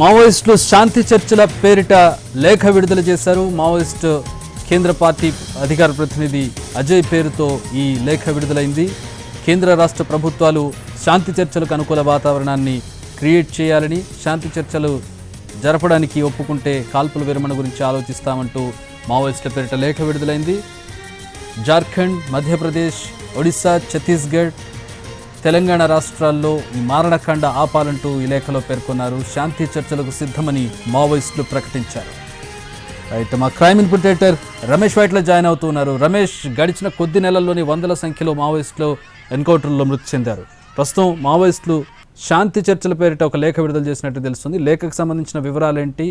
మావోయిస్టులు శాంతి చర్చల పేరిట లేఖ విడుదల చేశారు. మావోయిస్ట్ కేంద్ర పార్టీ అధికార ప్రతినిధి అజయ్ పేరుతో ఈ లేఖ విడుదలైంది. కేంద్ర రాష్ట్ర ప్రభుత్వాలు శాంతి చర్చలకు అనుకూల వాతావరణాన్ని క్రియేట్ చేయాలని, శాంతి చర్చలు జరపడానికి ఒప్పుకుంటే కాల్పుల విరమణ గురించి ఆలోచిస్తామంటూ మావోయిస్టుల పేరిట లేఖ విడుదలైంది. జార్ఖండ్, మధ్యప్రదేశ్, ఒడిశా, ఛత్తీస్గఢ్, తెలంగాణ రాష్ట్రాల్లో ఈ మారణకాండ ఆపాలంటూ ఈ లేఖలో పేర్కొన్నారు. శాంతి చర్చలకు సిద్ధమని మావోయిస్టులు ప్రకటించారు. రైట్, మా క్రైమ్ ఇన్పుటేటర్ రమేష్ వైట్ల జాయిన్ అవుతున్నారు. రమేష్, గడిచిన కొద్ది నెలల్లోని వందల సంఖ్యలో మావోయిస్టులు ఎన్కౌంటర్లో మృతి చెందారు. ప్రస్తుతం మావోయిస్టులు శాంతి చర్చల పేరిట ఒక లేఖ విడుదల చేసినట్టు తెలుస్తుంది. లేఖకు సంబంధించిన వివరాలు ఏంటి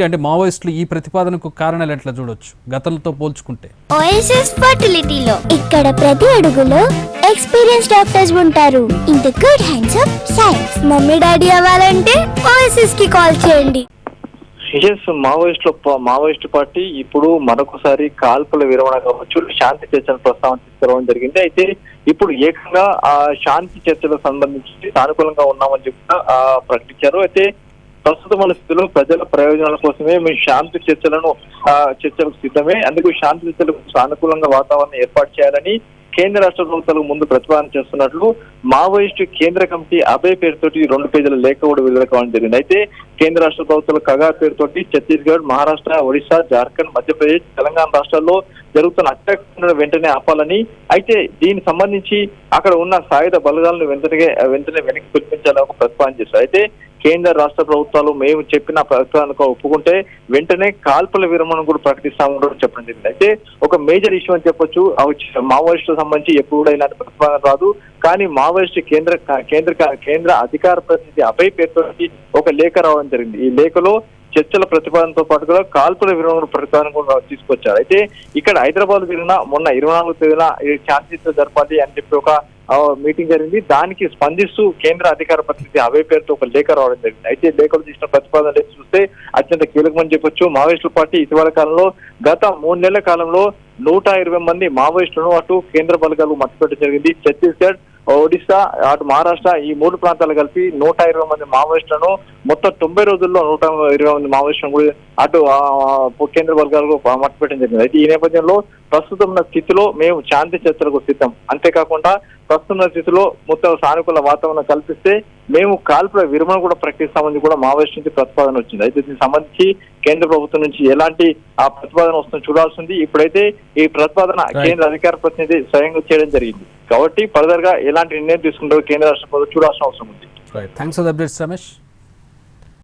అంటే మావోయిస్టులు ఈ ప్రతిపాదనకు కారణాలు ఎట్లా చూడొచ్చు గతంతో పోల్చుకుంటే? ఓఎస్ఎస్ ఫర్టిలిటీలో ఇక్కడ ప్రతి అడుగులో ఎక్స్పీరియన్స్ డాక్టర్స్ ఉంటారు. In the good hands of science. Mummy daddy అవ్వాలంటే ఓఎస్ఎస్ కి కాల్ చేయండి. మావోయిస్టు పార్టీ ఇప్పుడు మరొకసారి కాల్పుల విరమణ కావచ్చు, శాంతి చర్చల ప్రస్తావన తీసుకురావడం జరిగింది. అయితే ఇప్పుడు ఏకంగా ఆ శాంతి చర్చలకు సంబంధించి సానుకూలంగా ఉన్నామని చెప్పి ప్రకటించారు. అయితే ప్రస్తుత పరిస్థితుల్లో ప్రజల ప్రయోజనాల కోసమే మేము శాంతి చర్చలకు సిద్ధమే, అందుకు శాంతి చర్చలకు సానుకూలంగా వాతావరణం ఏర్పాటు చేయాలని కేంద్ర రాష్ట్ర ప్రభుత్వాలకు ముందు ప్రతిపాదన చేస్తున్నట్లు మావోయిస్టు కేంద్ర కమిటీ అభయ్ పేరుతోటి 2 పేజీల లేఖ కూడా విడుదల కావడం జరిగింది. అయితే కేంద్ర రాష్ట్ర ప్రభుత్వాల కగా పేరుతోటి ఛత్తీస్గఢ్, మహారాష్ట్ర, ఒడిశా, జార్ఖండ్, మధ్యప్రదేశ్, తెలంగాణ రాష్ట్రాల్లో జరుగుతున్న అత్యాచారాలను వెంటనే ఆపాలని, అయితే దీనికి సంబంధించి అక్కడ ఉన్న సాయుధ బలగాలను వెంటనే వెనక్కి పిలిపించాలని ఒక ప్రతిపాదన చేశారు. అయితే కేంద్ర రాష్ట్ర ప్రభుత్వాలు మేము చెప్పిన ప్రతిపాదనకు ఒప్పుకుంటే వెంటనే కాల్పుల విరమణ కూడా ప్రకటిస్తామని చెప్పడం జరిగింది. అయితే ఒక మేజర్ ఇష్యూ అని చెప్పొచ్చు. మావోయిస్టులకు సంబంధించి ఎప్పుడు కూడా ఇలాంటి ప్రతిపాదన రాదు, కానీ మావోయిస్టు కేంద్ర అధికార ప్రతినిధి అభయ్ పేరుతో ఒక లేఖ రావడం జరిగింది. ఈ లేఖలో చర్చల ప్రతిపాదనతో పాటుగా కాల్పుల విరమణ ప్రతిపాదన కూడా తీసుకొచ్చారు. అయితే ఇక్కడ హైదరాబాద్ మొన్న 24వ తేదీన శాంతి జరపాలి అని చెప్పి ఒక మీటింగ్ జరిగింది. దానికి స్పందిస్తూ కేంద్ర అధికార ప్రతినిధి అభయ్ పేరుతో ఒక లేఖ రావడం జరిగింది. అయితే లేఖలు తీసిన ప్రతిపాదన చూస్తే అత్యంత కీలకమని చెప్పొచ్చు. మావోయిస్టుల పార్టీ ఇటీవల కాలంలో గత 3 నెలల కాలంలో 120 మంది మావోయిస్టులను అటు కేంద్ర బలగాలు మట్టుపెట్టడం జరిగింది. ఛత్తీస్గఢ్, ఒడిశా, అటు మహారాష్ట్ర, ఈ 3 ప్రాంతాలు కలిపి 120 మంది మావోయిస్టులను మొత్తం 90 రోజుల్లో 120 మంది మావోయిస్టులను కూడా అటు కేంద్ర బలగాలకు మట్టుపెట్టడం జరిగింది. అయితే ఈ నేపథ్యంలో ప్రస్తుతం ఉన్న స్థితిలో మేము శాంతి చర్చలకు సిద్ధం, అంతేకాకుండా ప్రస్తుత స్థితిలో మొత్తం సానుకూల వాతావరణం కల్పిస్తే మేము కాల్పుల విరమణ కూడా ప్రకటిస్తామని కూడా మావోయిస్టు నుంచి ప్రతిపాదన వచ్చింది. అయితే దీనికి సంబంధించి కేంద్ర ప్రభుత్వం నుంచి ఎలాంటి ఆ ప్రతిపాదన వస్తుందో చూడాల్సింది. ఇప్పుడైతే ఈ ప్రతిపాదన కేంద్ర అధికార ప్రతినిధి స్వయంగా చేయడం జరిగింది కాబట్టి ఫర్దర్ గా ఎలాంటి నిర్ణయం తీసుకుంటారో కేంద్ర రాష్ట్ర ప్రభుత్వం చూడాల్సిన అవసరం ఉంది. Thanks for the updates Ramesh.